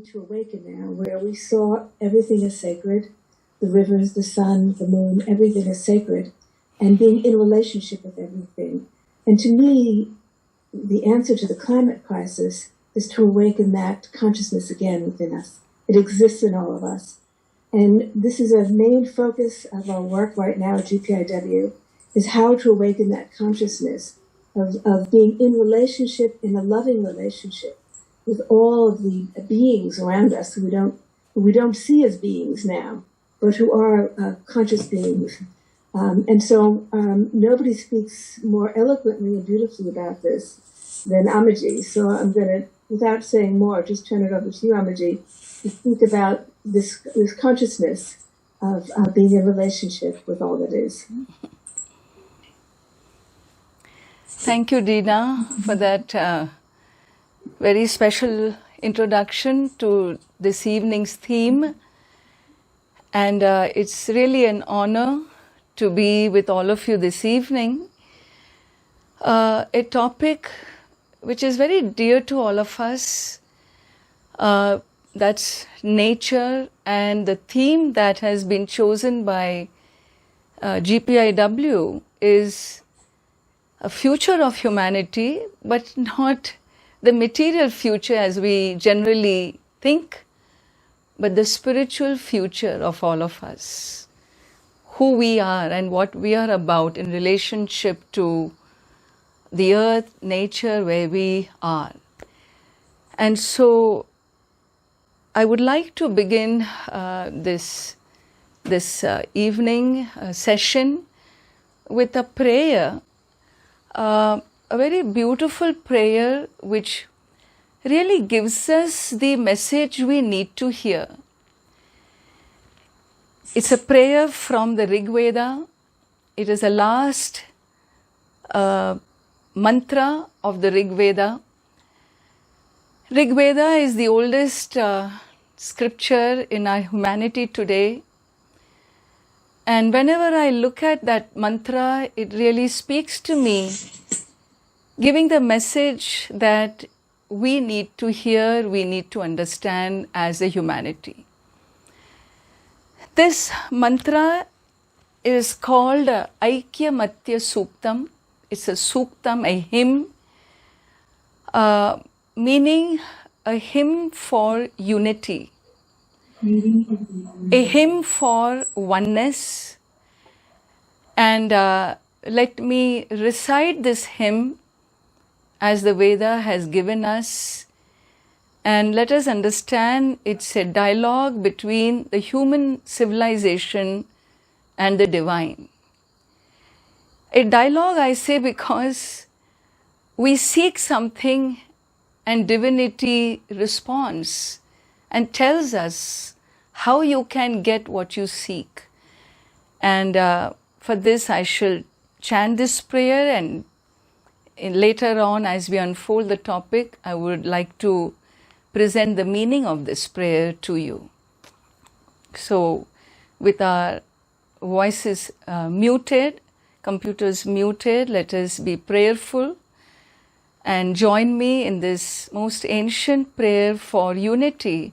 beginning to awaken now, where we saw everything is sacred, the rivers, the sun, the moon, everything is sacred, and being in relationship with everything. And to me, the answer to the climate crisis is to awaken that consciousness again within us. It exists in all of us. And this is a main focus of our work right now at GPIW, is how to awaken that consciousness of being in relationship, in a loving relationship with all of the beings around us who we don't see as beings now, but who are conscious beings. And so nobody speaks more eloquently and beautifully about this than Ammaji. So I'm going to, without saying more, just turn it over to you, Ammaji, to speak about this consciousness of being in relationship with all that is. Thank you, Dina, for that very special introduction to this evening's theme. And it's really an honor to be with all of you this evening. A topic which is very dear to all of us, that's nature, and the theme that has been chosen by GPIW is a future of humanity, but not the material future as we generally think, but the spiritual future of all of us, who we are and what we are about in relationship to the earth, nature, where we are. And so I would like to begin this evening session with a prayer, a very beautiful prayer which really gives us the message we need to hear. It's a prayer from the Rig Veda. It is the last mantra of the Rig Veda. Rig Veda is the oldest scripture in our humanity today. And whenever I look at that mantra, it really speaks to me, giving the message that we need to hear, we need to understand as a humanity. This mantra is called Aikya Matya Suktam. It's a Suktam, a hymn, meaning a hymn for unity, a hymn for oneness. And let me recite this hymn as the Veda has given us, and let us understand it's a dialogue between the human civilization and the divine. A dialogue, I say, because we seek something and divinity responds and tells us how you can get what you seek. And for this I shall chant this prayer, and later on as we unfold the topic, I would like to present the meaning of this prayer to you. So with our voices muted, computers muted, let us be prayerful and join me in this most ancient prayer for unity.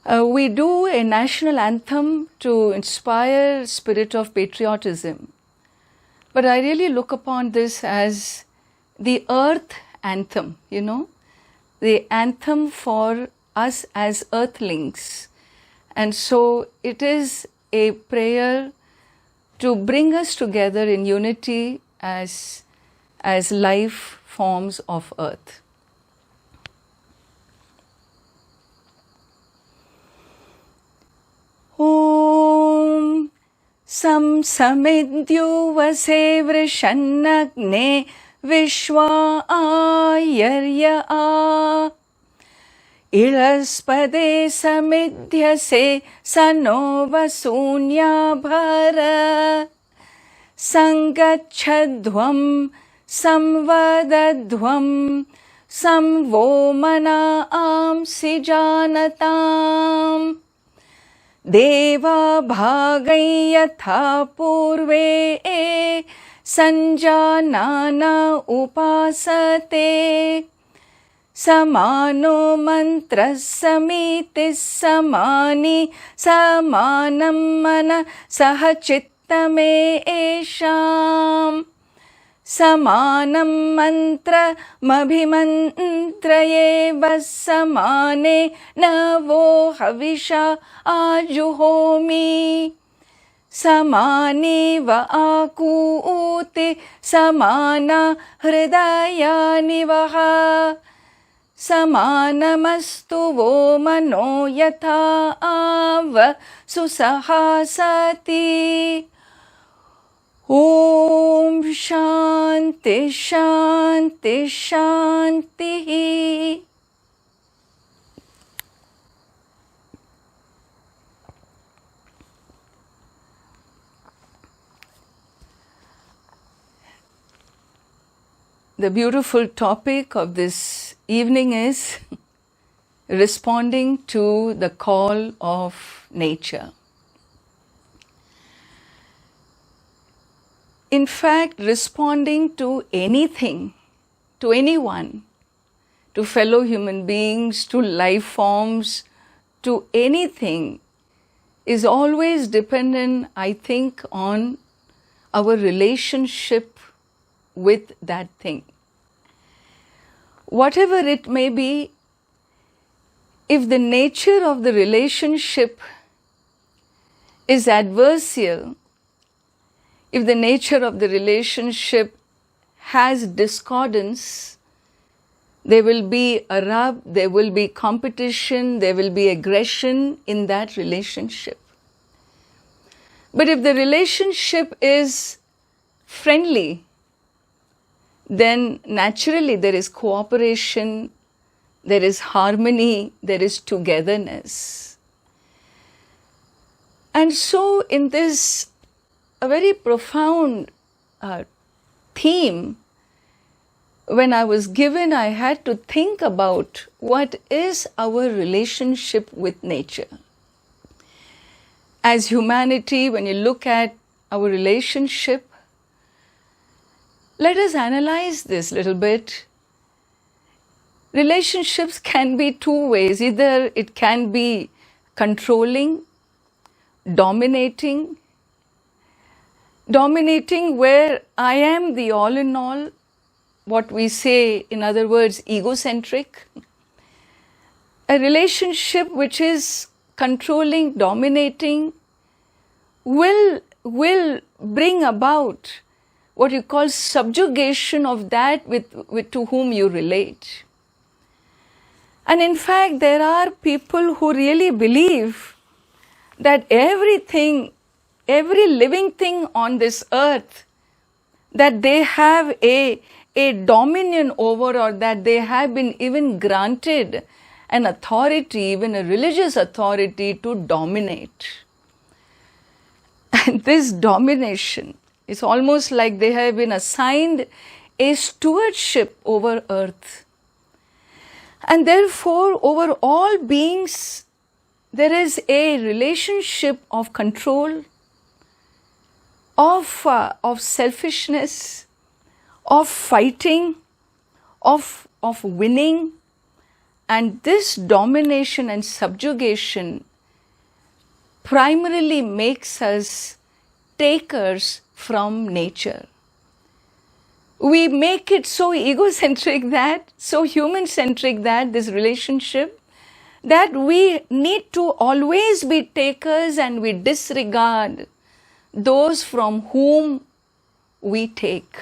We do a national anthem to inspire spirit of patriotism, but I really look upon this as the earth anthem, the anthem for us as earthlings. And so it is a prayer to bring us together in unity as life forms of earth. Om samidhyuvase vrishannagne vishwa ayarya a ilaspade samidhyase sano vasunya bhara sangachadhvam samvadadhvam samvomana amsi janatam deva bhagai yatha purve sanjanana upasate Samano mantra samiti samani samanam mana sahachittame esham. Samanam mantra mabhimantrayeva samane navo havisha ajuhomi. Samani va akuti samana hridaya nivaha. Samanamastu vo mano yatha ava susahasati. Om Shanti Shanti Shanti. The beautiful topic of this evening is responding to the call of nature. In fact, responding to anything, to anyone, to fellow human beings, to life forms, to anything is always dependent, I think, on our relationship with that thing. Whatever it may be, if the nature of the relationship is adversarial, if the nature of the relationship has discordance, there will be a rub, there will be competition, there will be aggression in that relationship. But if the relationship is friendly, then naturally there is cooperation, there is harmony, there is togetherness. And so in this a very profound theme, when I was given, I had to think about what is our relationship with nature. As humanity, when you look at our relationship, let us analyze this a little bit. Relationships can be two ways. Either it can be controlling, dominating where I am the all in all, what we say, in other words, egocentric. A relationship which is controlling, dominating, will bring about what you call subjugation of that with to whom you relate. And in fact, there are people who really believe that everything, every living thing on this earth, that they have a dominion over, or that they have been even granted an authority, even a religious authority, to dominate. And this domination is almost like they have been assigned a stewardship over earth. And therefore, over all beings, there is a relationship of control, of selfishness, of fighting, of winning. And this domination and subjugation primarily makes us takers from nature. We make it so egocentric that, so human-centric that, this relationship, that we need to always be takers and we disregard those from whom we take.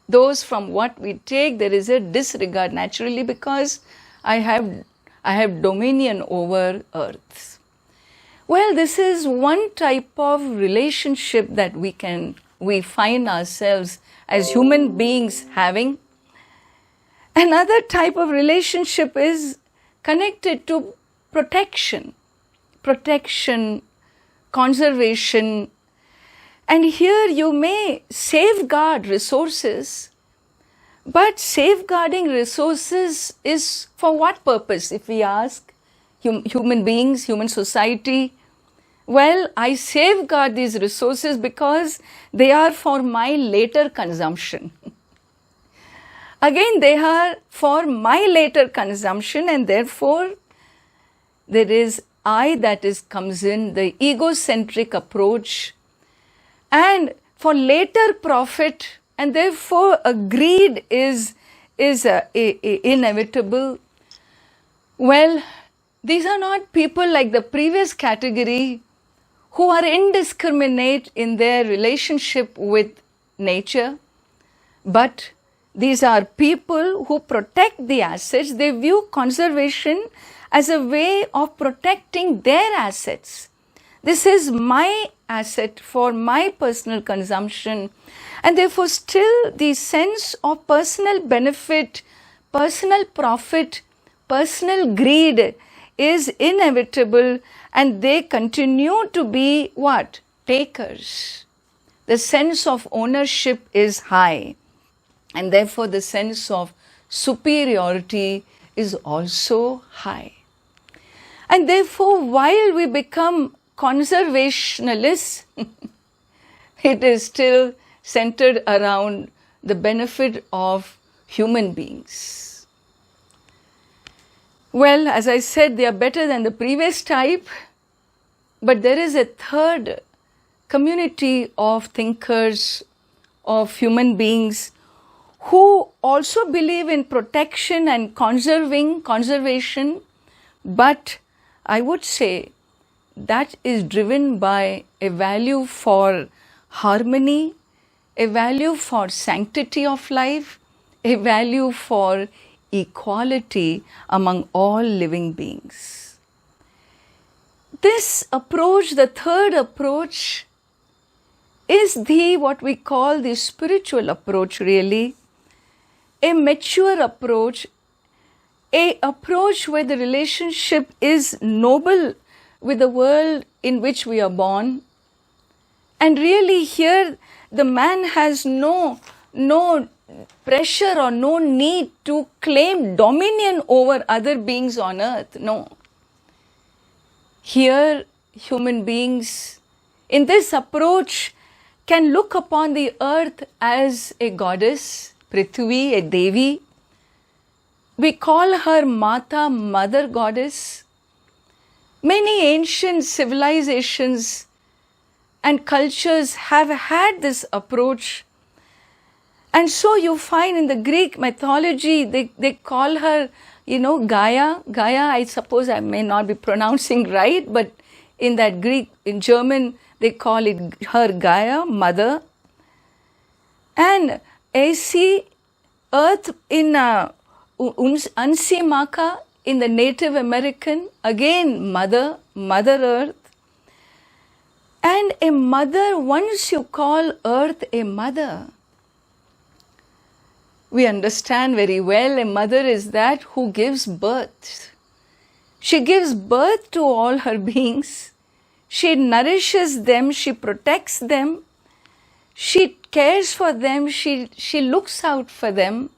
Those from what we take, there is a disregard naturally, because I have dominion over earth. Well, this is one type of relationship that we find ourselves as human beings having. Another type of relationship is connected to protection, conservation. And here you may safeguard resources, but safeguarding resources is for what purpose, if we ask human beings, human society? Well, I safeguard these resources because they are for my later consumption. Again, they are for my later consumption, and therefore there is I that comes in, the egocentric approach, and for later profit, and therefore a greed is inevitable. Well, these are not people like the previous category who are indiscriminate in their relationship with nature, but these are people who protect the assets. They view conservation as a way of protecting their assets. This is my asset for my personal consumption, and therefore still the sense of personal benefit, personal profit, personal greed is inevitable, and they continue to be what? Takers. The sense of ownership is high, and therefore the sense of superiority is also high. And therefore, while we become conservationists, it is still centered around the benefit of human beings. Well, as I said, they are better than the previous type, but there is a third community of thinkers, of human beings, who also believe in protection and conservation, but I would say that is driven by a value for harmony, a value for sanctity of life, a value for equality among all living beings. This approach, the third approach, is what we call the spiritual approach, really. A mature approach, a approach where the relationship is noble with the world in which we are born. And really here the man has no pressure or no need to claim dominion over other beings on earth. No. Here human beings in this approach can look upon the earth as a goddess, Prithvi, a Devi. We call her Mata, Mother Goddess. Many ancient civilizations and cultures have had this approach. And so you find in the Greek mythology, they call her, Gaia. Gaia, I suppose I may not be pronouncing right, but in that Greek, in German, they call it her Gaia, Mother. And AC, Earth in Ansimaka, in the Native American, again Mother Earth. And a mother, once you call Earth a mother, we understand very well a mother is that who gives birth. She gives birth to all her beings. She nourishes them, she protects them, she cares for them, she looks out for them.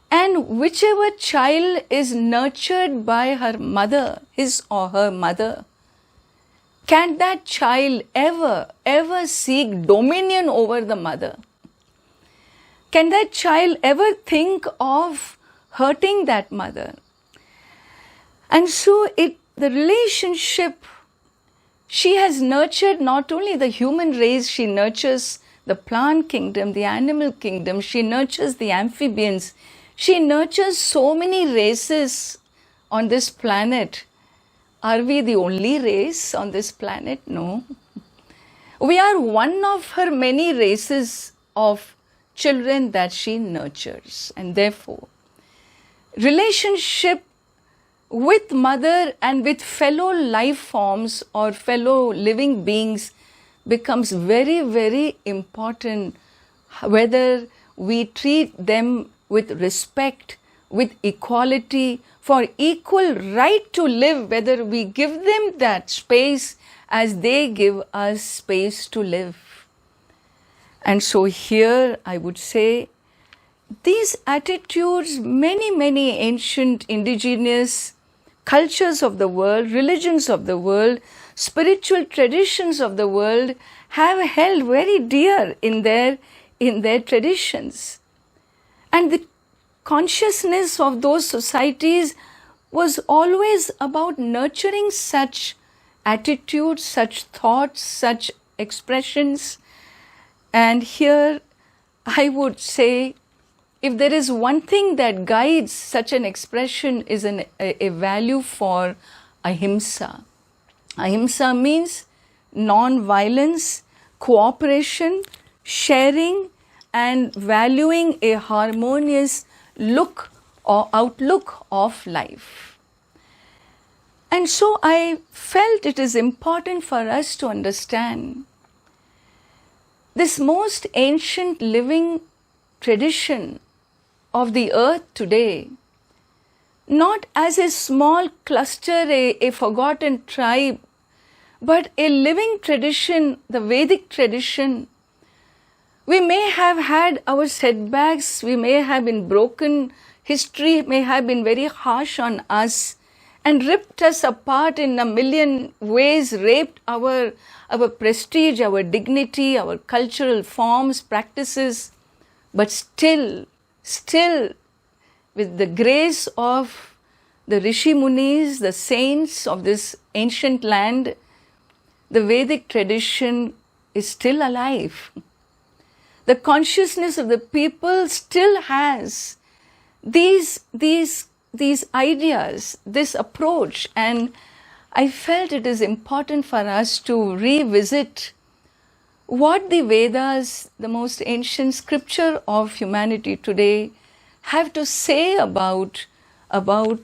And whichever child is nurtured by her mother, his or her mother, can that child ever seek dominion over the mother? Can that child ever think of hurting that mother? And so the relationship, she has nurtured not only the human race, she nurtures the plant kingdom, the animal kingdom, she nurtures the amphibians, she nurtures so many races on this planet. Are we the only race on this planet? No. We are one of her many races of children that she nurtures. And therefore, relationship with mother and with fellow life forms or fellow living beings becomes very, very important, whether we treat them with respect, with equality, for equal right to live, whether we give them that space as they give us space to live. And so here I would say these attitudes, many ancient indigenous cultures of the world, religions of the world, spiritual traditions of the world have held very dear in their traditions. And consciousness of those societies was always about nurturing such attitudes, such thoughts, such expressions. And here I would say, if there is one thing that guides such an expression, is a value for ahimsa. Ahimsa means non-violence, cooperation, sharing, and valuing a harmonious look or outlook of life. And so I felt it is important for us to understand this most ancient living tradition of the earth today, not as a small cluster, a forgotten tribe, but a living tradition, the Vedic tradition. We may have had our setbacks, we may have been broken, history may have been very harsh on us and ripped us apart in a million ways, raped our prestige, our dignity, our cultural forms, practices, but still, with the grace of the Rishi Munis, the saints of this ancient land, the Vedic tradition is still alive. The consciousness of the people still has these ideas, this approach, and I felt it is important for us to revisit what the Vedas, the most ancient scripture of humanity today, have to say about the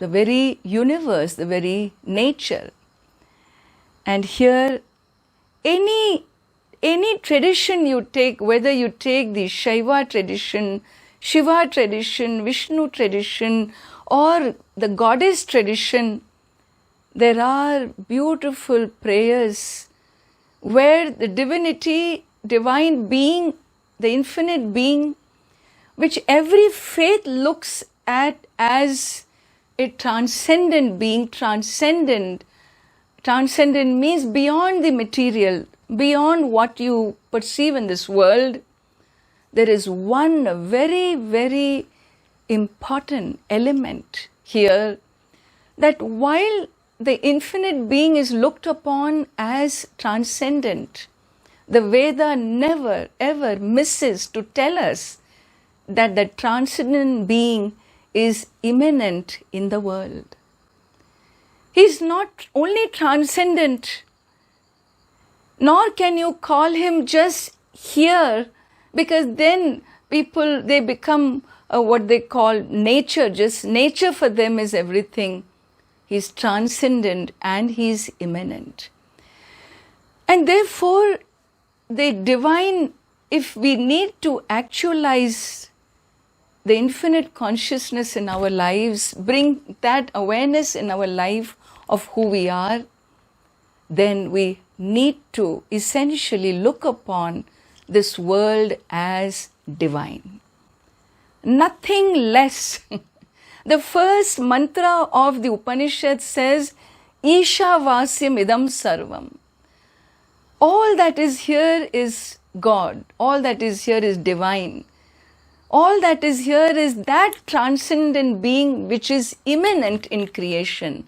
very universe, the very nature. And here, any tradition you take, whether you take the Shaiva tradition, Shiva tradition, Vishnu tradition, or the goddess tradition, there are beautiful prayers where the divinity, divine being, the infinite being, which every faith looks at as a transcendent being. Transcendent means beyond the material, beyond what you perceive in this world. There is one very, very important element here, that while the infinite being is looked upon as transcendent, the Veda never ever misses to tell us that the transcendent being is immanent in the world. He is not only transcendent, nor can you call him just here, because then people, they become what they call nature. Just nature for them is everything. He's transcendent and he's immanent. And therefore, the divine, if we need to actualize the infinite consciousness in our lives, bring that awareness in our life of who we are, then we need to essentially look upon this world as divine. Nothing less. The first mantra of the Upanishad says, Isha Vasyam Idam Sarvam. All that is here is God. All that is here is divine. All that is here is that transcendent being which is immanent in creation.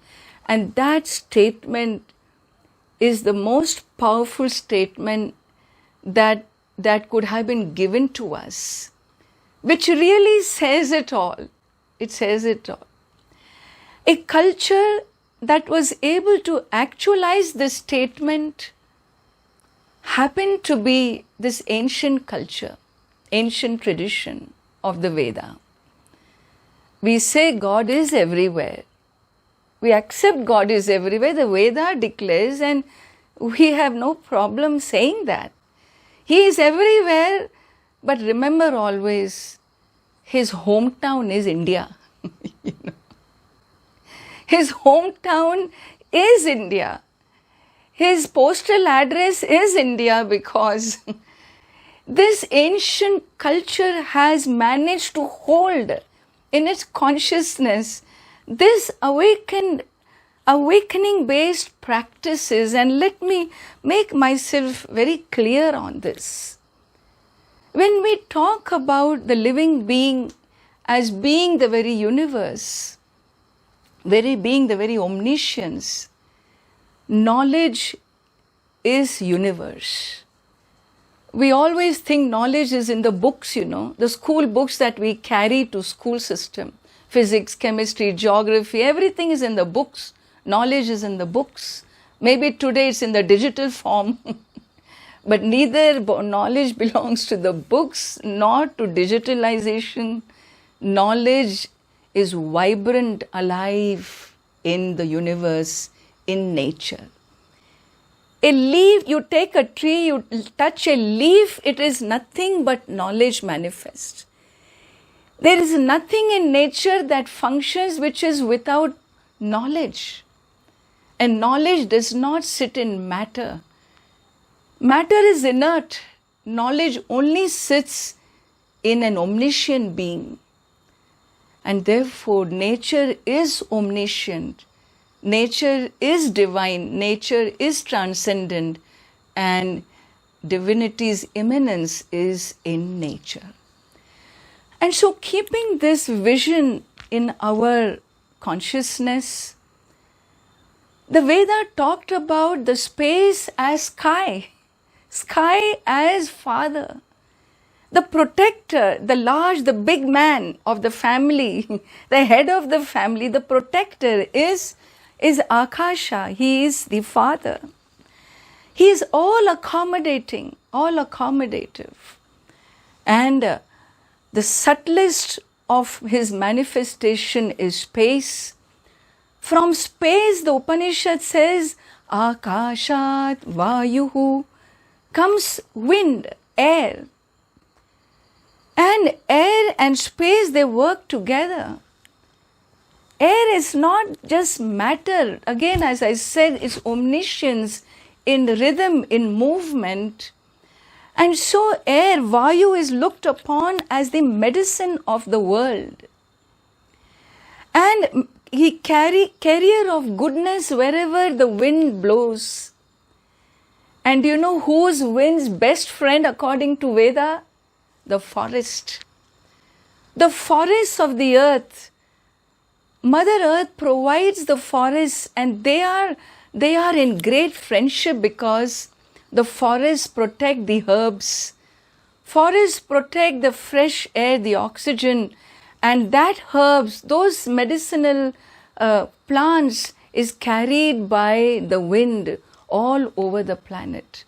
And that statement is the most powerful statement that could have been given to us, which really says it all. It says it all. A culture that was able to actualize this statement happened to be this ancient culture, ancient tradition of the Veda. We say God is everywhere. We accept God is everywhere. The Veda declares, and we have no problem saying that. He is everywhere, but remember always, his hometown is India. You know? His hometown is India. His postal address is India, because this ancient culture has managed to hold in its consciousness this awakening based practices. And let me make myself very clear on this. when we talk about the living being as being the very universe, being the very omniscience, knowledge is universe. We always think knowledge is in the books, the school books that we carry to school system. Physics, chemistry, geography, everything is in the books. Knowledge is in the books. Maybe today it's in the digital form. But neither knowledge belongs to the books nor to digitalization. Knowledge is vibrant, alive in the universe, in nature. A leaf, you take a tree, you touch a leaf, it is nothing but knowledge manifest. There is nothing in nature that functions which is without knowledge. And knowledge does not sit in matter. Matter is inert. Knowledge only sits in an omniscient being. And therefore, nature is omniscient. Nature is divine. Nature is transcendent. And divinity's immanence is in nature. And so, keeping this vision in our consciousness, the Veda talked about the space as sky. Sky as father, the protector, the big man of the family, the head of the family, the protector is Akasha. He is the father. He is all accommodating, all accommodative. And the subtlest of his manifestation is space. From space, the Upanishad says, Akashat Vayuhu, comes wind, air. And air and space, they work together. Air is not just matter. Again, as I said, it's omniscience in rhythm, in movement. And so air, Vayu, is looked upon as the medicine of the world. And he carrier of goodness wherever the wind blows. And you know who's wind's best friend according to Veda? The forest. The forests of the earth. Mother Earth provides the forests, and they are in great friendship because the forests protect the herbs. Forests protect the fresh air, the oxygen, and that herbs, those medicinal plants is carried by the wind all over the planet.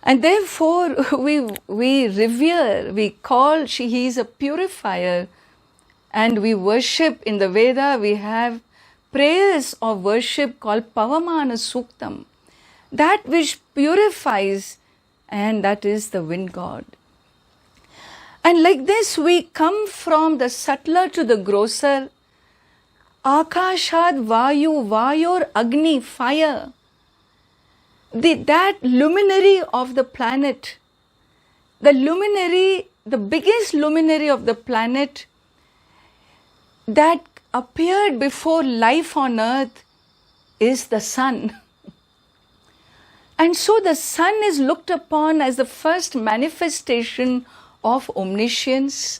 And therefore we revere, we call, he is a purifier, and we worship. In the Veda we have prayers of worship called Pavamana Suktam, that which purifies, and that is the wind god. And like this we come from the subtler to the grosser. Akashad Vayu, Vayor Agni, fire. That luminary of the planet, the biggest luminary of the planet that appeared before life on earth is the sun. And so the sun is looked upon as the first manifestation of omniscience.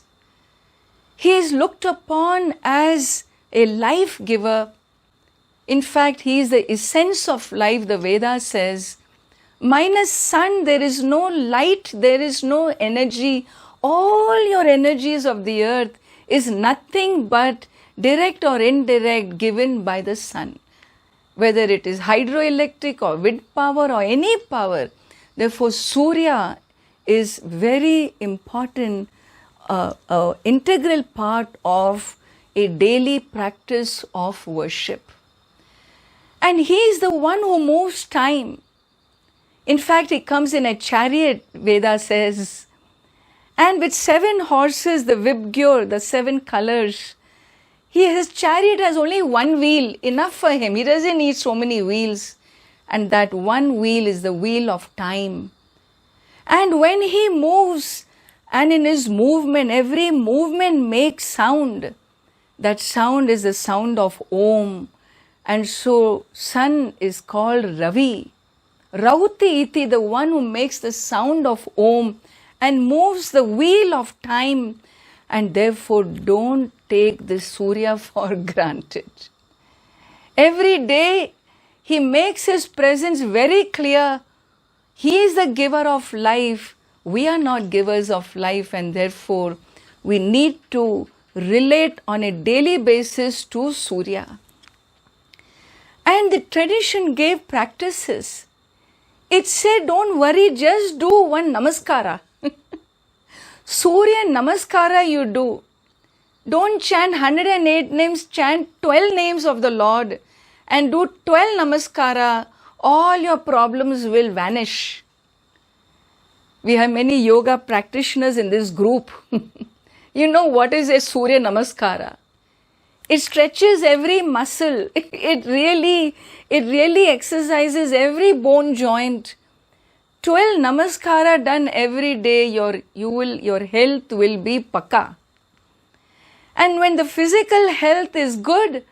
He is looked upon as a life giver. In fact, he is the essence of life, the Veda says. Minus sun, there is no light, there is no energy. All your energies of the earth is nothing but direct or indirect given by the sun. Whether it is hydroelectric or wind power or any power. Therefore, Surya is very important, integral part of a daily practice of worship. And he is the one who moves time. In fact, he comes in a chariot, Veda says. And with 7 horses, the Vibgyor, the 7 colors. His chariot has only one wheel, enough for him. He doesn't need so many wheels. And that one wheel is the wheel of time. And when he moves, and in his movement, every movement makes sound. That sound is the sound of Om. And so sun is called Ravi. Rauti iti, the one who makes the sound of Om. and moves the wheel of time, and therefore don't take the Surya for granted. Every day he makes his presence very clear. He is the giver of life. We are not givers of life, and therefore we need to relate on a daily basis to Surya. And the tradition gave practices. It said, don't worry, just do one namaskara. Surya namaskara you do. Don't chant 108 names, chant 12 names of the Lord and do 12 namaskara. All your problems will vanish. We have many yoga practitioners in this group. You know what is a Surya namaskara? It stretches every muscle. It really exercises every bone joint. 12 namaskara done every day, your health will be pakka. And when the physical health is good,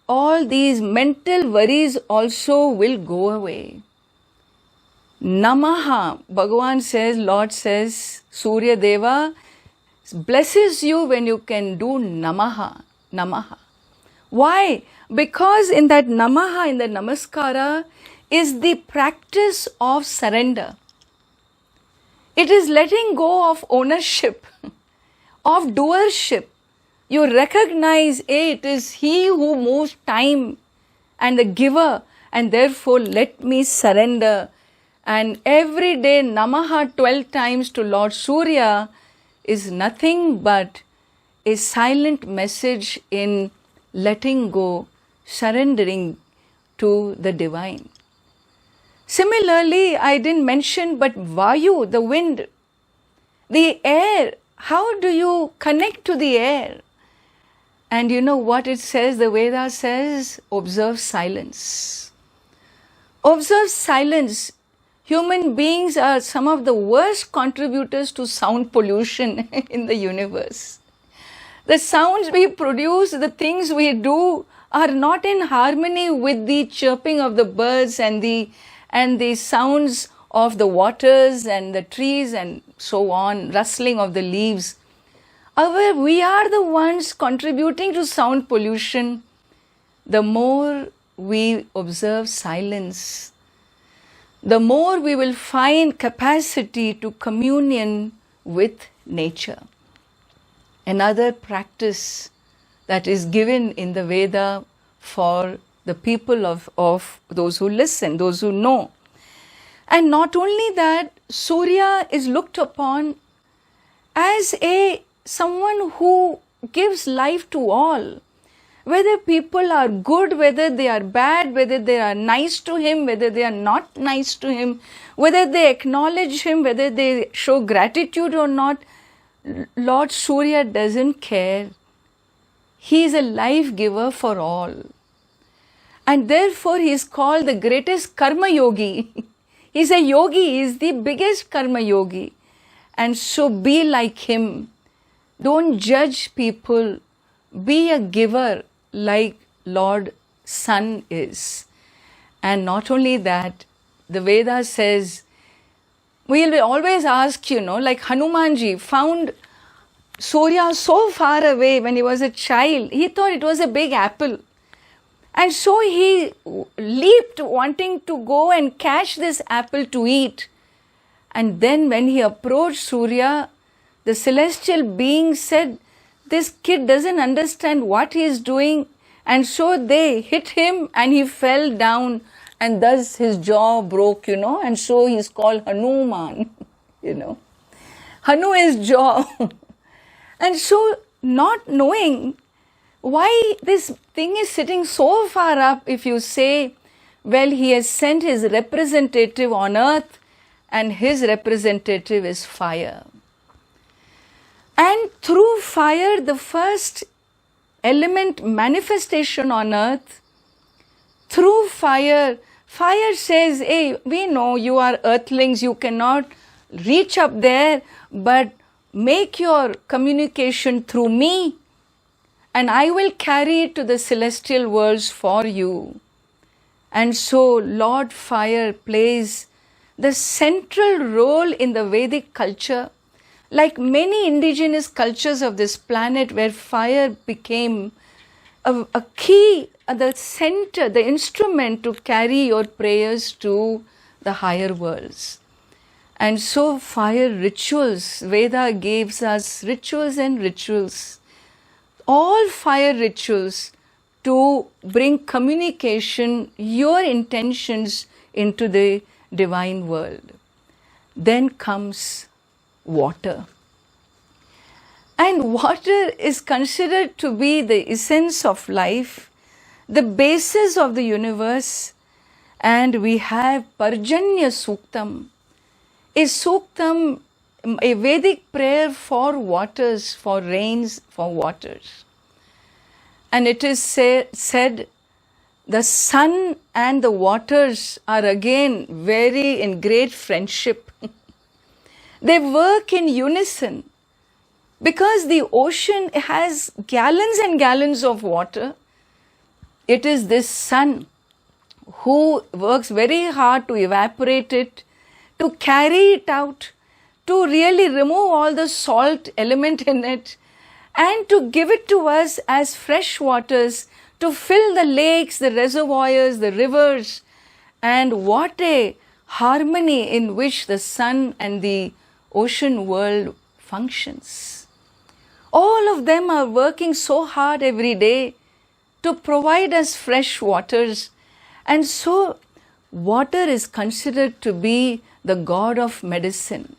all these mental worries also will go away. Namaha, Bhagavan says, Lord says, Surya Deva blesses you when you can do Namaha. Namaha. Why? Because in that Namaha, in the Namaskara, is the practice of surrender. It is letting go of ownership, of doership. You recognize, it is He who moves time and the giver, and therefore let me surrender. And every day Namaha 12 times to Lord Surya is nothing but a silent message in letting go, surrendering to the divine. Similarly, I didn't mention, but Vayu, the wind, the air, how do you connect to the air? And you know what it says, the Veda says, observe silence. Observe silence. Human beings are some of the worst contributors to sound pollution in the universe. The sounds we produce, the things we do are not in harmony with the chirping of the birds and the sounds of the waters and the trees and so on, rustling of the leaves. However, we are the ones contributing to sound pollution. The more we observe silence, the more we will find capacity to communion with nature. Another practice that is given in the Veda for the people of those who listen, those who know. And not only that, Surya is looked upon as someone who gives life to all. Whether people are good, whether they are bad, whether they are nice to him, whether they are not nice to him, whether they acknowledge him, whether they show gratitude or not, Lord Surya doesn't care. He is a life giver for all. And therefore he is called the greatest karma yogi. He is a yogi, he is the biggest karma yogi. And so be like him. Don't judge people. Be a giver like Lord Sun is. And not only that, the Veda says, we'll always ask, like Hanumanji found Surya so far away when he was a child. He thought it was a big apple. And so he leaped wanting to go and catch this apple to eat. And then when he approached Surya, the celestial being said, this kid doesn't understand what he is doing. And so they hit him and he fell down and thus his jaw broke, and so he's called Hanuman, Hanu is jaw. And so not knowing why this thing is sitting so far up, if you say, well, he has sent his representative on earth and his representative is fire. And through fire, the first element manifestation on earth, through fire says, hey, we know you are earthlings, you cannot reach up there, but make your communication through me, and I will carry it to the celestial worlds for you. And so Lord Fire plays the central role in the Vedic culture, like many indigenous cultures of this planet where fire became a key, the center, the instrument to carry your prayers to the higher worlds. And so fire rituals, Veda gives us rituals and rituals, all fire rituals to bring communication, your intentions into the divine world. Then comes water. And water is considered to be the essence of life, the basis of the universe. And we have Parjanya Suktam. A Suktam, a Vedic prayer for waters, for rains, for waters. And it is said the sun and the waters are again very in great friendship. They work in unison because the ocean has gallons and gallons of water. It is this sun who works very hard to evaporate it, to carry it out, to really remove all the salt element in it, and to give it to us as fresh waters, to fill the lakes, the reservoirs, the rivers. And what a harmony in which the sun and the ocean world functions. All of them are working so hard every day to provide us fresh waters. And so water is considered to be the god of medicine.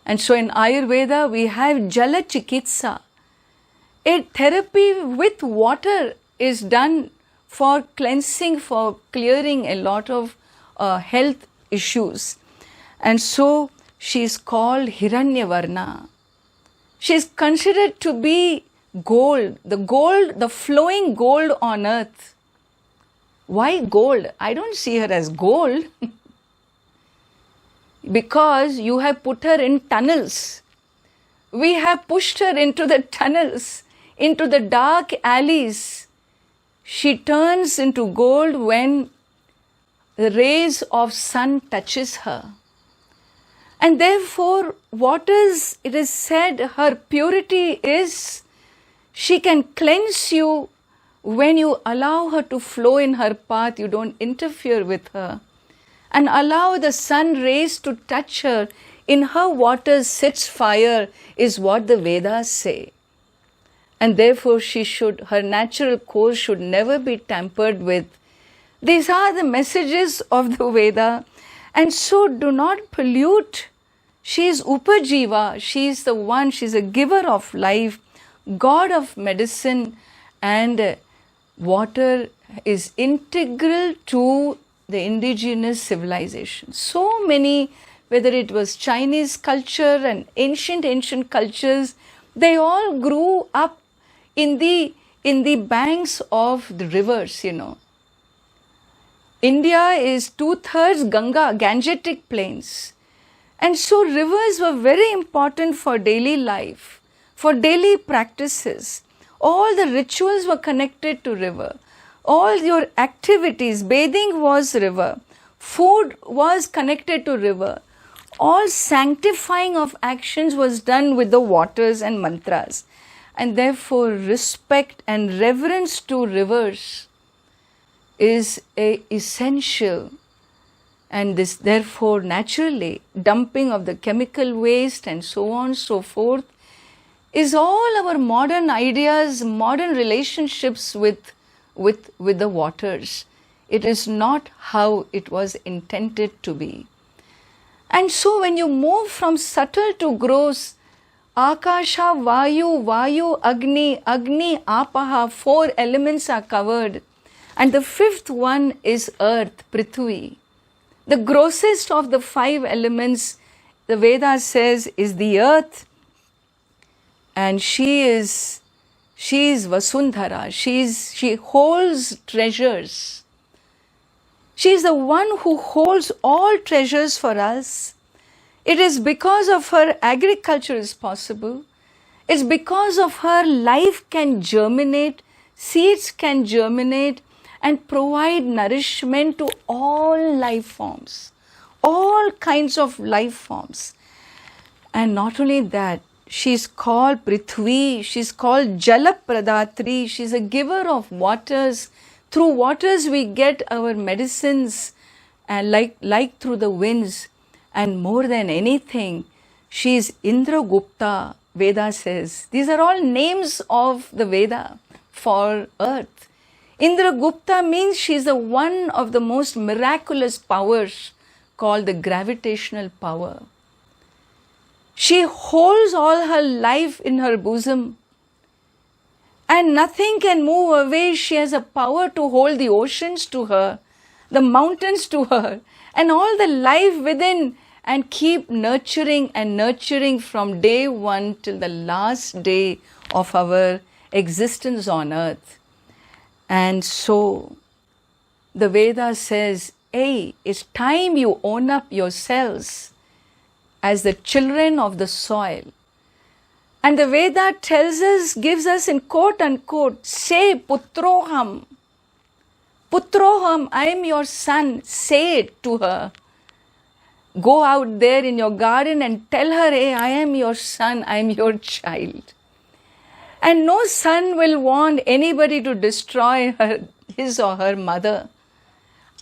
And so in Ayurveda we have Jala Chikitsa. A therapy with water is done for cleansing, for clearing a lot of health issues. And so she is called Hiranyavarna. She is considered to be gold, the flowing gold on earth. Why gold? I don't see her as gold. Because you have put her in tunnels. We have pushed her into the tunnels, into the dark alleys. She turns into gold when the rays of sun touches her. And therefore, it is said, her purity is, she can cleanse you when you allow her to flow in her path, you don't interfere with her. And allow the sun rays to touch her. In her waters sits fire, is what the Vedas say. And therefore her natural course should never be tampered with. These are the messages of the Veda. And so do not pollute. She is Upajiva, she is the one, she is a giver of life, god of medicine, and water is integral to the indigenous civilization. So many, whether it was Chinese culture and ancient cultures, they all grew up in the banks of the rivers, India is 2/3 Gangetic plains. And so rivers were very important for daily life, for daily practices. All the rituals were connected to river. All your activities, bathing was river. Food was connected to river. All sanctifying of actions was done with the waters and mantras. And therefore respect and reverence to rivers is essential. And this, therefore, naturally, dumping of the chemical waste and so on, so forth, is all our modern ideas, modern relationships with the waters. It is not how it was intended to be. And so when you move from subtle to gross, Akasha, Vayu, Agni, Apaha, 4 elements are covered. And the 5th one is earth, Prithvi. The grossest of the 5 elements, the Veda says, is the earth. And she is Vasundhara. She holds treasures. She is the one who holds all treasures for us. It is because of her agriculture is possible. It's because of her life can germinate, seeds can germinate, and provide nourishment to all life forms. all kinds of life forms. And not only that, she's called Prithvi, she's called Jalapradatri, she's a giver of waters. Through waters we get our medicines, and like through the winds. And more than anything, she's Indragupta, Veda says. These are all names of the Veda for earth. Indragupta means she's the one of the most miraculous powers called the gravitational power. She holds all her life in her bosom, and nothing can move away. She has a power to hold the oceans to her, the mountains to her, and all the life within, and keep nurturing and nurturing from day one till the last day of our existence on earth. And so the Veda says, hey, it's time you own up yourselves as the children of the soil. And the Veda tells us, gives us in quote unquote, say Putroham. Putroham, I am your son. Say it to her. Go out there in your garden and tell her, hey, I am your son, I am your child. And no son will want anybody to destroy his or her mother.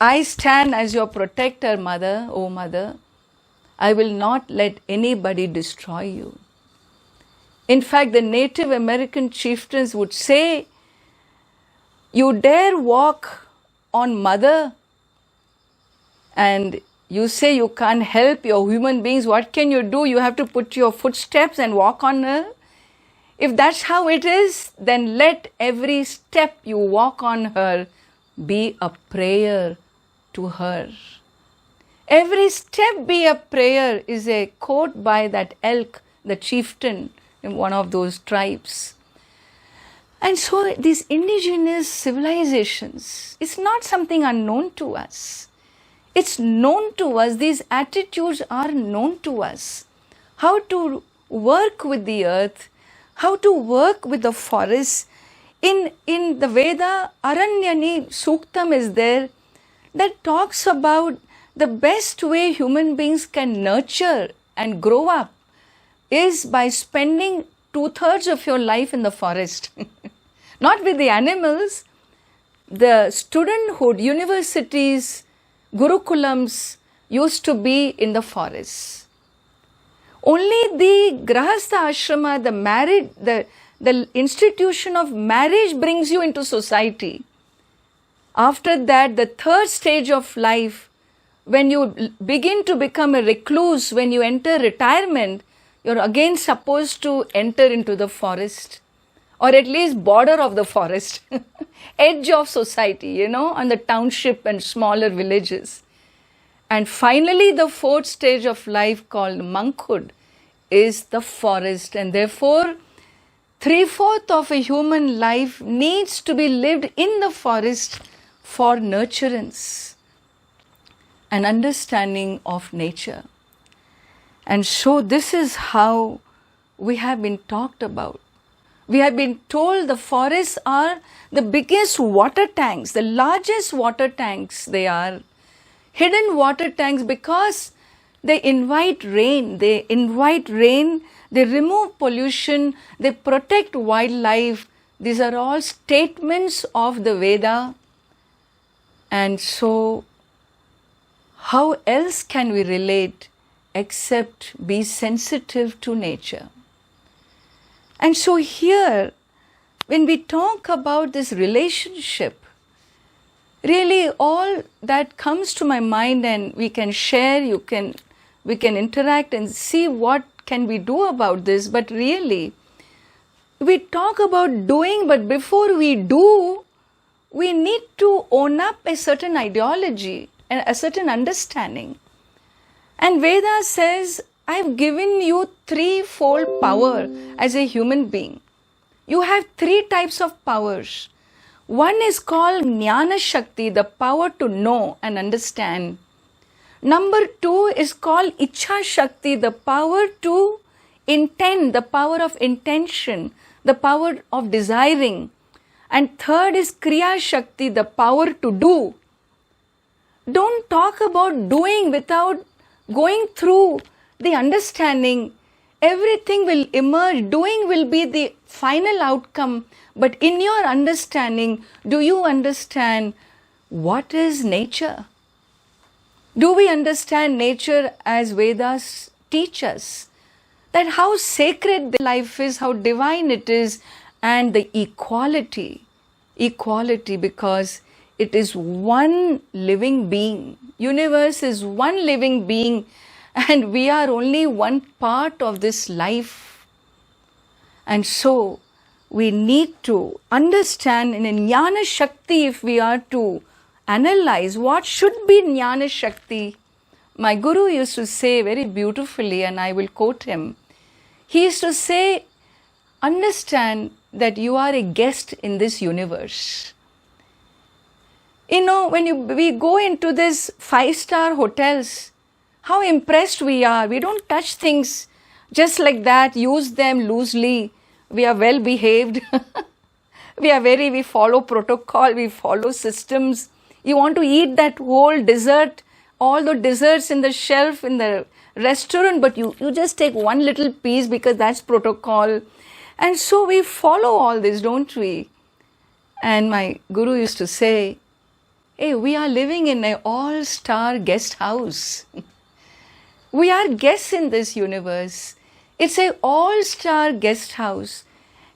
I stand as your protector, mother, O mother. I will not let anybody destroy you. In fact, the Native American chieftains would say, you dare walk on mother, and you say you can't help your human beings. What can you do? You have to put your footsteps and walk on her. If that's how it is, then let every step you walk on her be a prayer to her. Every step be a prayer is a quote by that elk, the chieftain in one of those tribes. And so these indigenous civilizations, it's not something unknown to us. It's known to us. These attitudes are known to us. How to work with the earth, how to work with the forest. In the Veda, Aranyani Suktam is there that talks about the best way human beings can nurture and grow up is by spending 2/3 of your life in the forest. Not with the animals. The studenthood, universities, Gurukulams used to be in the forests. Only the Grahastha Ashrama, the married, the institution of marriage brings you into society. After that, the third stage of life, when you begin to become a recluse, when you enter retirement, you're again supposed to enter into the forest, or at least border of the forest, edge of society, on the township and smaller villages. And finally, the fourth stage of life called monkhood is the forest. And therefore, 3/4 of a human life needs to be lived in the forest for nurturance and understanding of nature. And so this is how we have been talked about. We have been told the forests are the biggest water tanks, the largest water tanks they are. Hidden water tanks because they invite rain, they remove pollution, they protect wildlife. These are all statements of the Veda. And so, how else can we relate except be sensitive to nature? And so here, when we talk about this relationship, really all that comes to my mind, and we can share, we can interact and see what can we do about this. But really, we talk about doing, but before we do, we need to own up a certain ideology and a certain understanding. And Veda says, I've given you 3-fold power as a human being. You have 3 types of powers. One is called Jnana Shakti, the power to know and understand. Number 2 is called Ichha Shakti, the power to intend, the power of intention, the power of desiring. And third is Kriya Shakti, the power to do. Don't talk about doing without going through the understanding, everything will emerge. Doing will be the final outcome. But in your understanding, do you understand what is nature? Do we understand nature as Vedas teach us? That how sacred the life is, how divine it is, and the equality. Equality because it is one living being. Universe is one living being, and we are only one part of this life. And so we need to understand in Jnana Shakti, if we are to analyze what should be Jnana Shakti. My Guru used to say very beautifully, and I will quote him. He used to say, understand that you are a guest in this universe. You know, when we go into these 5-star hotels, how impressed we are. We don't touch things just like that, use them loosely. We are well behaved. We follow protocol, we follow systems. You want to eat that whole dessert, all the desserts in the shelf in the restaurant, but you just take one little piece because that's protocol. And so we follow all this, don't we? And my Guru used to say, hey, we are living in an all-star guest house. We are guests in this universe. It's an all-star guest house.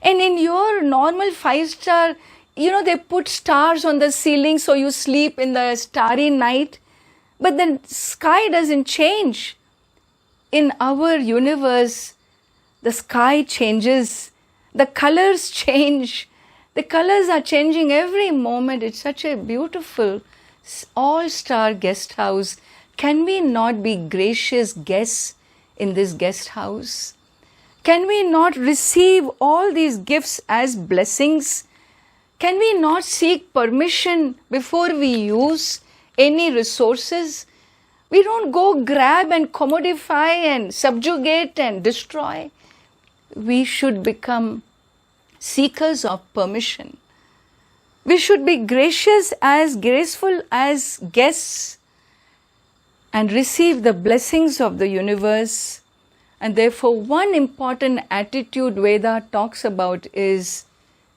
And in your normal 5-star, they put stars on the ceiling so you sleep in the starry night. But the sky doesn't change. In our universe, the sky changes. The colors change. The colors are changing every moment. It's such a beautiful all-star guest house. Can we not be gracious guests in this guest house? Can we not receive all these gifts as blessings? Can we not seek permission before we use any resources? We don't go grab and commodify and subjugate and destroy. We should become seekers of permission. We should be gracious as graceful as guests and receive the blessings of the universe. And therefore, one important attitude Veda talks about is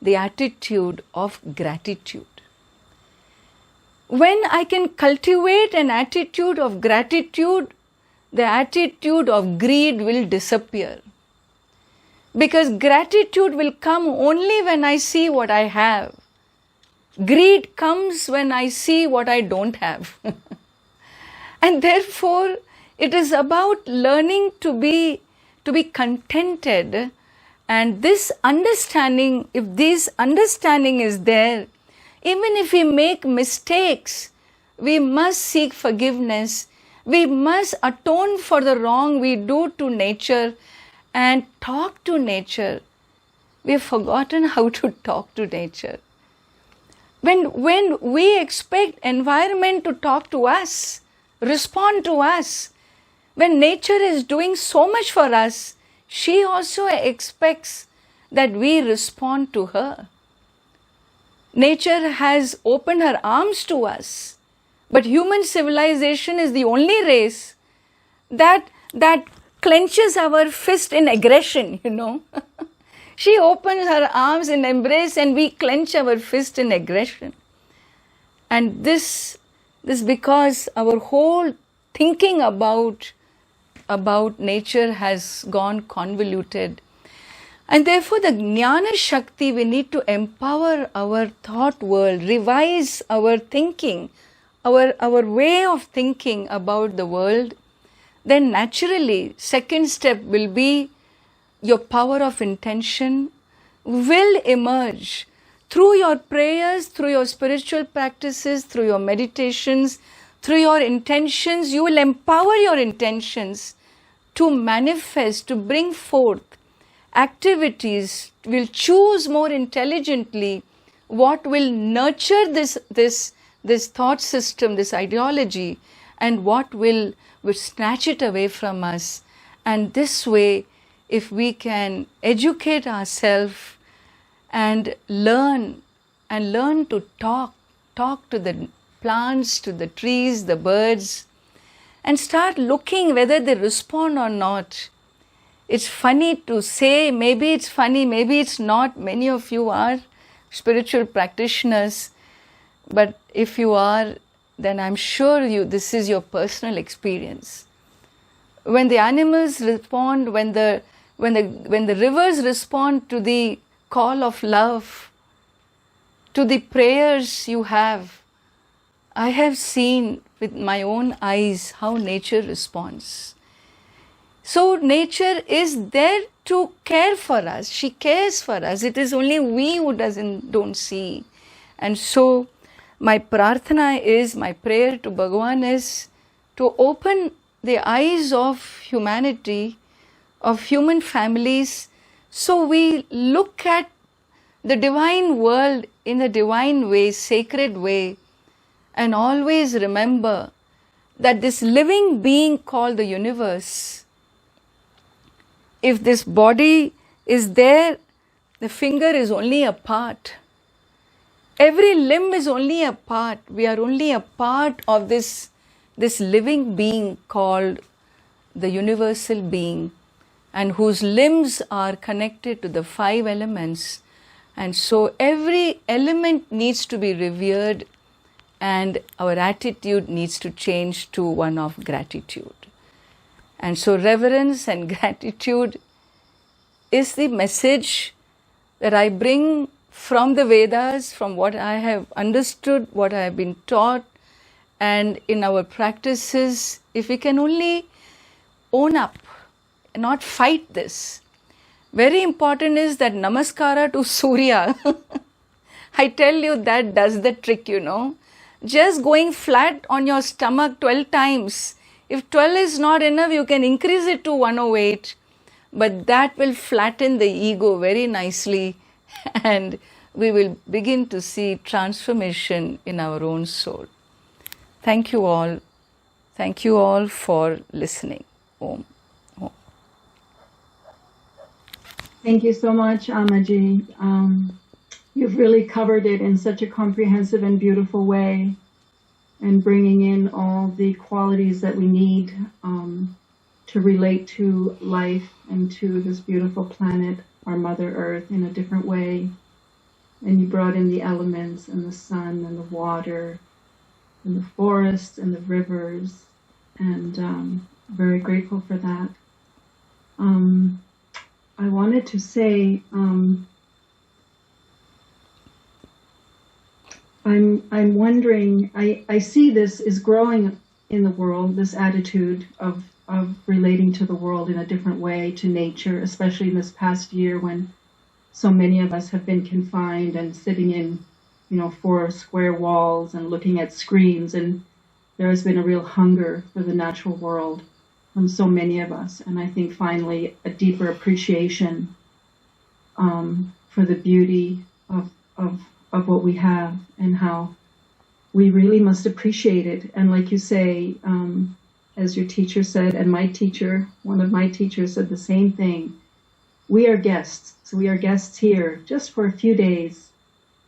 the attitude of gratitude. When I can cultivate an attitude of gratitude, the attitude of greed will disappear. Because gratitude will come only when I see what I have. Greed comes when I see what I don't have. And therefore, it is about learning to be contented. And this understanding, if this understanding is there, even if we make mistakes, we must seek forgiveness. We must atone for the wrong we do to nature and talk to nature. We have forgotten how to talk to nature. When we expect environment to talk to us, respond to us, when nature is doing so much for us, she also expects that we respond to her. Nature has opened her arms to us, but human civilization is the only race that clenches our fist in aggression, She opens her arms in embrace and we clench our fist in aggression. And this because our whole thinking about nature has gone convoluted. And therefore the Jnana Shakti, we need to empower our thought world, revise our thinking, our way of thinking about the world. Then naturally, second step will be your power of intention will emerge through your prayers, through your spiritual practices, through your meditations, through your intentions. You will empower your intentions to manifest, to bring forth activities. Will choose more intelligently what will nurture this thought system, this ideology, and what will snatch it away from us. And this way, if we can educate ourselves and learn to talk to the plants, to the trees, the birds, and start looking whether they respond or not. It's funny to say, maybe it's funny, maybe it's not. Many of you are spiritual practitioners, but if you are, then I'm sure this is your personal experience. When the animals respond, when the rivers respond to the call of love, to the prayers you have, I have seen with my own eyes how nature responds. So nature is there to care for us. She cares for us. It is only we who don't see. And so my prarthana is, my prayer to Bhagavan is to open the eyes of humanity, of human families, so we look at the divine world in a divine way, sacred way, and always remember that this living being called the universe, if this body is there, the finger is only a part. Every limb is only a part. We are only a part of this living being called the universal being, and whose limbs are connected to the 5 elements. And so every element needs to be revered, and our attitude needs to change to one of gratitude. And so reverence and gratitude is the message that I bring from the Vedas, from what I have understood, what I have been taught, and in our practices. If we can only own up and not fight this. Very important is that namaskara to Surya. I tell you, that does the trick, Just going flat on your stomach 12 times. If 12 is not enough, you can increase it to 108. But that will flatten the ego very nicely, and we will begin to see transformation in our own soul. Thank you all. Thank you all for listening. Om. Om. Thank you so much, Ammaji. You've really covered it in such a comprehensive and beautiful way, and bringing in all the qualities that we need to relate to life and to this beautiful planet, our Mother Earth, in a different way. And you brought in the elements and the sun and the water and the forests and the rivers, and very grateful for that. I wanted to say, I'm wondering, I see this is growing in the world, this attitude of relating to the world in a different way, to nature, especially in this past year when so many of us have been confined and sitting in, 4 square walls and looking at screens, and there has been a real hunger for the natural world from so many of us. And I think finally a deeper appreciation for the beauty of what we have, and how we really must appreciate it. And like you say, as your teacher said, and one of my teachers said the same thing, we are guests. So we are guests here just for a few days.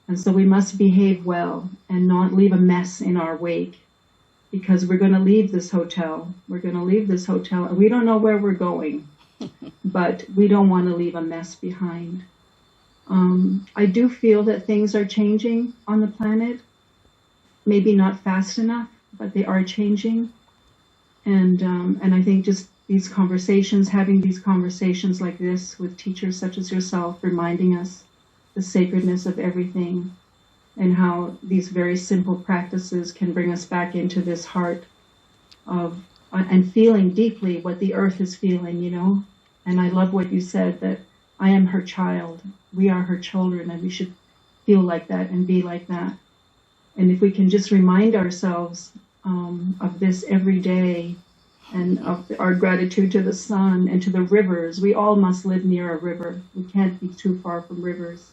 And so we must behave well and not leave a mess in our wake, because we're going to leave this hotel. We're going to leave this hotel, and we don't know where we're going, but we don't want to leave a mess behind. I do feel that things are changing on the planet. Maybe not fast enough, but they are changing. And I think just these conversations, having these conversations like this with teachers such as yourself, reminding us the sacredness of everything, and how these very simple practices can bring us back into this heart of, and feeling deeply what the earth is feeling, And I love what you said, that I am her child. We are her children, and we should feel like that and be like that. And if we can just remind ourselves of this every day, and of our gratitude to the sun and to the rivers. We all must live near a river. We can't be too far from rivers.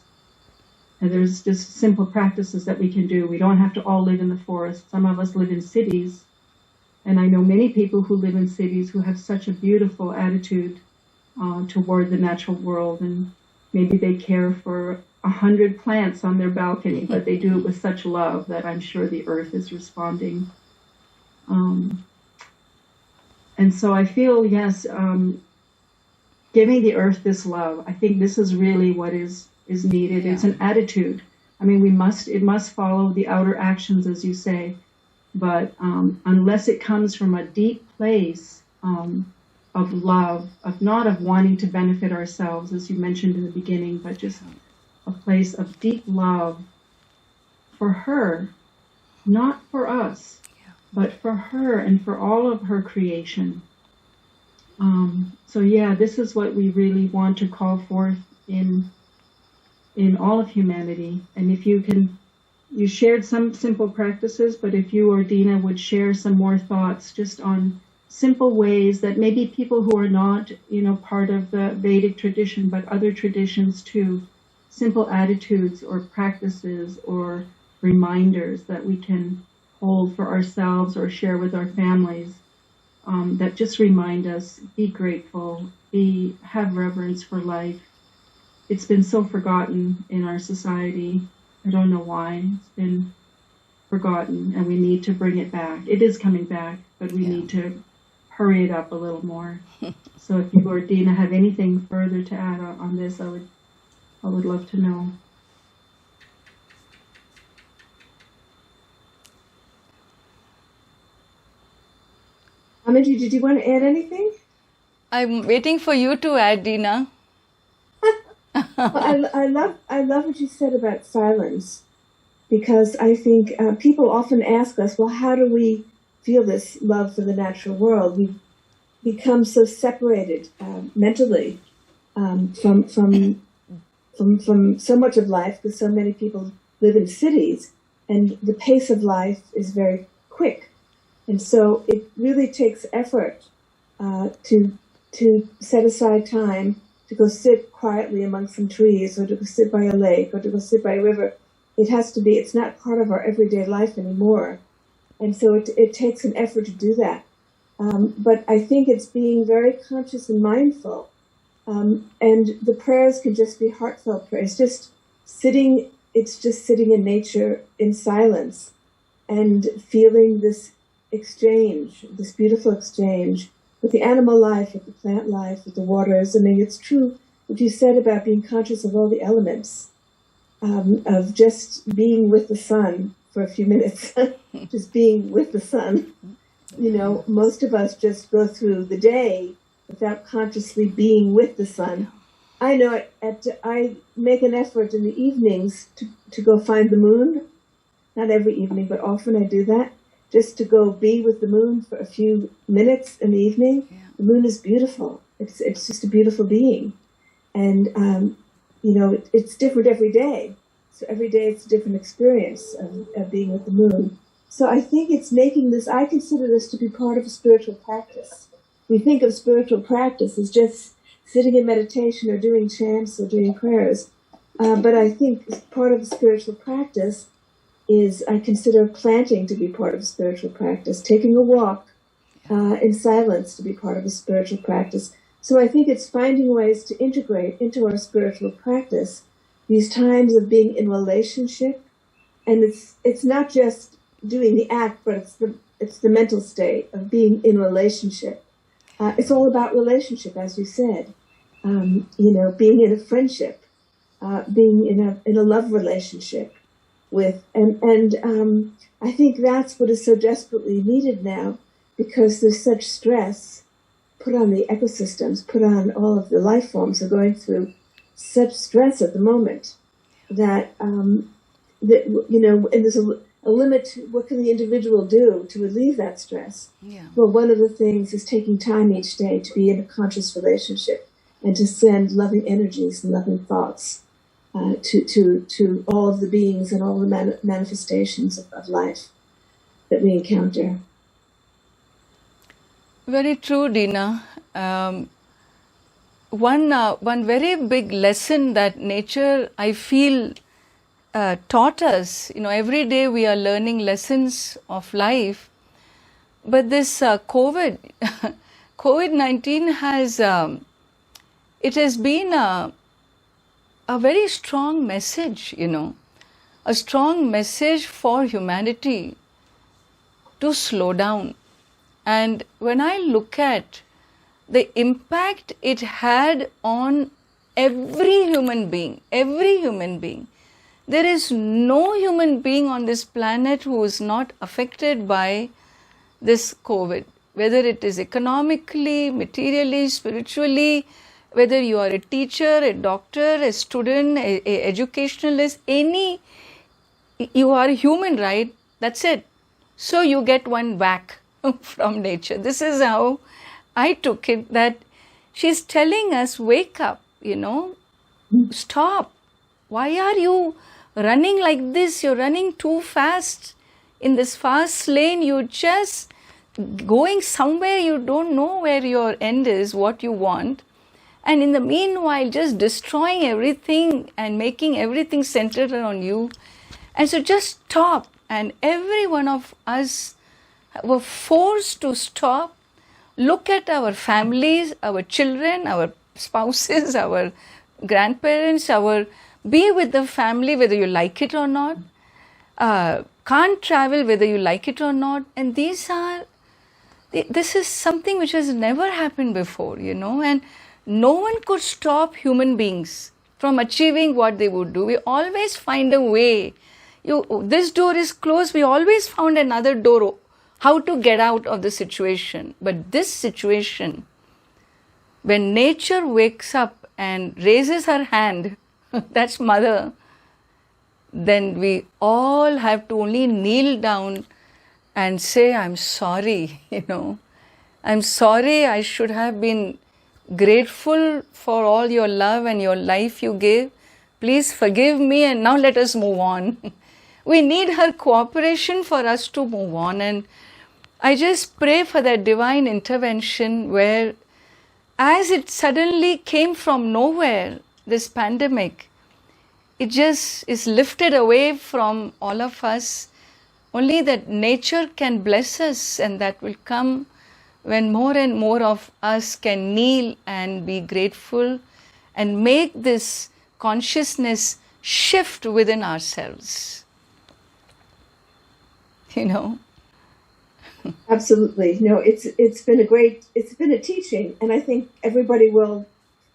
And there's just simple practices that we can do. We don't have to all live in the forest. Some of us live in cities. And I know many people who live in cities who have such a beautiful attitude toward the natural world. And maybe they care for 100 plants on their balcony, but they do it with such love that I'm sure the earth is responding. And so I feel, yes, giving the earth this love, I think this is really what is needed. Yeah. It's an attitude. I mean, it must follow the outer actions, as you say, but unless it comes from a deep place of love, of wanting to benefit ourselves, as you mentioned in the beginning, but just a place of deep love for her, not for us, but for her and for all of her creation. So yeah, this is what we really want to call forth in all of humanity. And if you shared some simple practices, but if you or Dina would share some more thoughts just on simple ways that maybe people who are not, part of the Vedic tradition, but other traditions too, simple attitudes or practices or reminders that we can hold for ourselves or share with our families, that just remind us, be grateful, have reverence for life. It's been so forgotten in our society. I don't know why. It's been forgotten, and we need to bring it back. It is coming back, but we need to hurry it up a little more. So if you or Dina have anything further to add on this, I would love to know. Ammaji, did you want to add anything? I'm waiting for you to add, Dina. Well, I love what you said about silence, because I think people often ask us, well, how do we feel this love for the natural world? We become so separated mentally from so much of life, because so many people live in cities, and the pace of life is very quick, and so it really takes effort to set aside time to go sit quietly among some trees, or to go sit by a lake, or to go sit by a river. It's not part of our everyday life anymore. And so it takes an effort to do that. But I think it's being very conscious and mindful. And the prayers can just be heartfelt prayers. It's just sitting in nature in silence and feeling this exchange, this beautiful exchange with the animal life, with the plant life, with the waters. I mean, it's true what you said about being conscious of all the elements, of just being with the sun for a few minutes, just being with the sun. Most of us just go through the day without consciously being with the sun. I know I make an effort in the evenings to go find the moon. Not every evening, but often I do that. Just to go be with the moon for a few minutes in the evening. Yeah. The moon is beautiful. It's just a beautiful being. And, it's different every day. So every day it's a different experience of being with the moon. So I think it's I consider this to be part of a spiritual practice. We think of spiritual practice as just sitting in meditation or doing chants or doing prayers. But I think part of the spiritual practice is, I consider planting to be part of a spiritual practice, taking a walk in silence to be part of a spiritual practice. So I think it's finding ways to integrate into our spiritual practice these times of being in relationship. And it's not just doing the act, but it's the mental state of being in relationship. It's all about relationship, as you said. Being in a friendship, being in a love relationship with, and I think that's what is so desperately needed now, because there's such stress put on the ecosystems, put on all of the life forms are going through such stress at the moment that and there's a limit to what can the individual do to relieve that stress. Yeah. Well, one of the things is taking time each day to be in a conscious relationship and to send loving energies and loving thoughts to all of the beings and all the manifestations of life that we encounter. Very true, Dina. One very big lesson that nature, I feel, taught us. Every day we are learning lessons of life. But this COVID-19 has been a very strong message, a strong message for humanity to slow down And when I look at the impact it had on every human being, there is no human being on this planet who is not affected by this COVID, whether it is economically, materially, spiritually, whether you are a teacher, a doctor, a student, a educationalist, you are a human, right? That's it. So you get one whack from nature. This is how I took it, that she's telling us, wake up, stop. Why are you running like this? You're running too fast. In this fast lane, you're just going somewhere, you don't know where your end is, what you want. And in the meanwhile, just destroying everything and making everything centered around you. And so just stop. And every one of us were forced to stop, look at our families, our children, our spouses, our grandparents, be with the family whether you like it or not, can't travel whether you like it or not. And this is something which has never happened before, and no one could stop human beings from achieving what they would do. We always find a way. This door is closed, we always found another door, how to get out of the situation. But this situation, when nature wakes up and raises her hand, that's mother, then we all have to only kneel down and say, I'm sorry, I'm sorry, I should have been grateful for all your love and your life you gave. Please forgive me, and now let us move on. We need her cooperation for us to move on. And I just pray for that divine intervention where, as it suddenly came from nowhere, this pandemic, it just is lifted away from all of us. Only that nature can bless us, and that will come when more and more of us can kneel and be grateful and make this consciousness shift within ourselves. Absolutely. No, it's been a teaching, and I think everybody will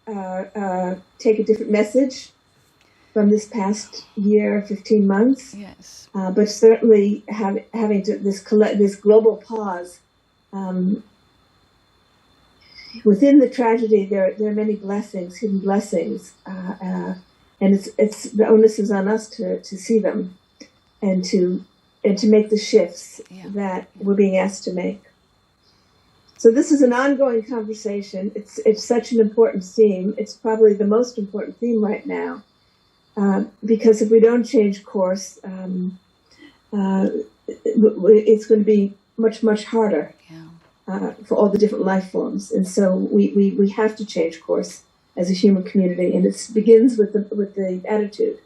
take a different message from this past year, 15 months. Yes. But certainly having this global pause. Within the tragedy, there are many blessings, hidden blessings, and it's the onus is on us to see them, and to make the shifts that we're being asked to make. So this is an ongoing conversation. It's such an important theme. It's probably the most important theme right now, because if we don't change course, it's going to be much, much harder. For all the different life forms. And so we have to change course as a human community, and it begins with the attitude.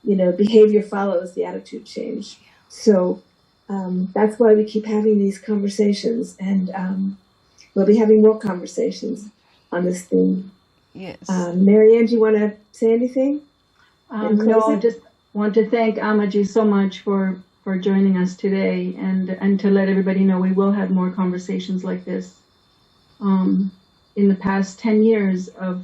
Behavior follows the attitude change. So that's why we keep having these conversations, and we'll be having more conversations on this theme. Yes. Marianne, do you want to say anything? No, I just want to thank Ammaji so much for joining us today, and to let everybody know we will have more conversations like this. In the past 10 years of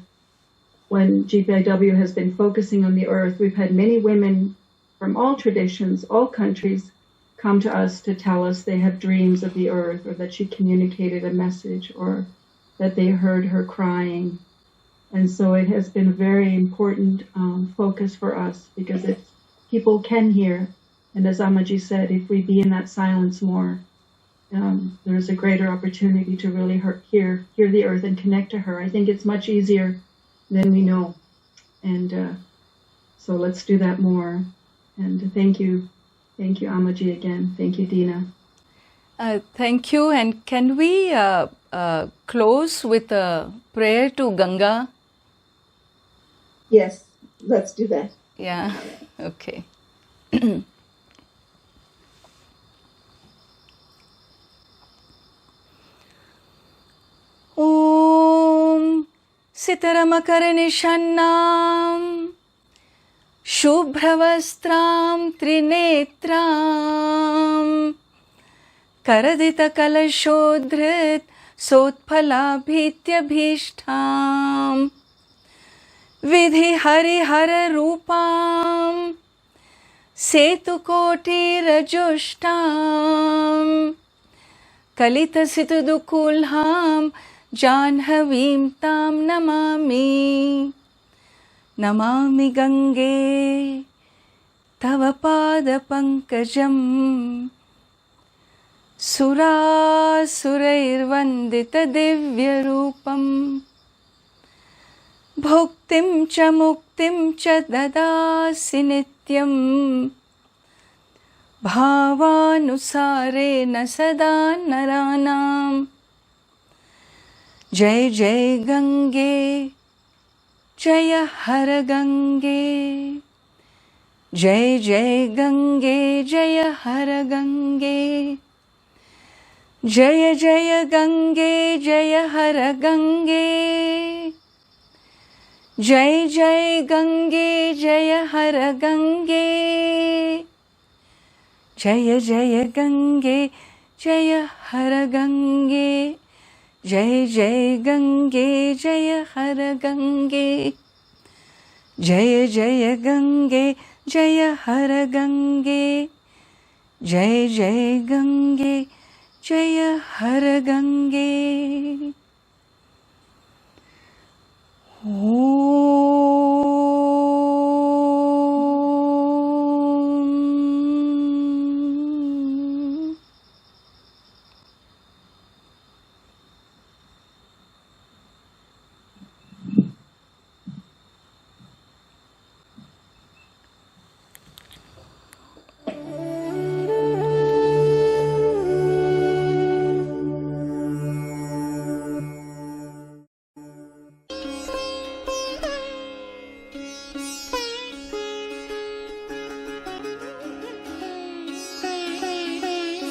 when GPIW has been focusing on the earth, we've had many women from all traditions, all countries, come to us to tell us they have dreams of the earth, or that she communicated a message, or that they heard her crying. And so it has been a very important focus for us, because people can hear. And as Ammaji said, if we be in that silence more, there's a greater opportunity to really hear the earth and connect to her. I think it's much easier than we know. And so let's do that more. And thank you. Thank you, Ammaji, again. Thank you, Dina. Thank you. And can we close with a prayer to Ganga? Yes, let's do that. Yeah, okay. Om Sitaramakaranishanam Shubhravastram Trinetram करदितकलशोद्धृत् सोत्फलाभीत्यभीष्टाम् विधिहरिहररूपाम् सेतुकोटिरजुष्टाम् कलितसितुदुकूल्हां जाह्नवीं तां नमामि नमामि गंगे तव पादपङ्कजम् सुरासुरैर्वन्दितदिव्यरूपम् भुक्तिं च मुक्तिं च ददासि नित्यम् भावानुसारेण सदा नराणाम् जय जय गंगे जय हर गंगे जय जय गंगे जय हर गंगे जय जय गंगे जय हर गंगे जय जय गंगे जय हर गंगे जय जय गंगे जय हर गंगे जय जय गंगे जय हर गंगे जय जय गंगे जय हर गंगे जय जय गंगे जय हर गंगे।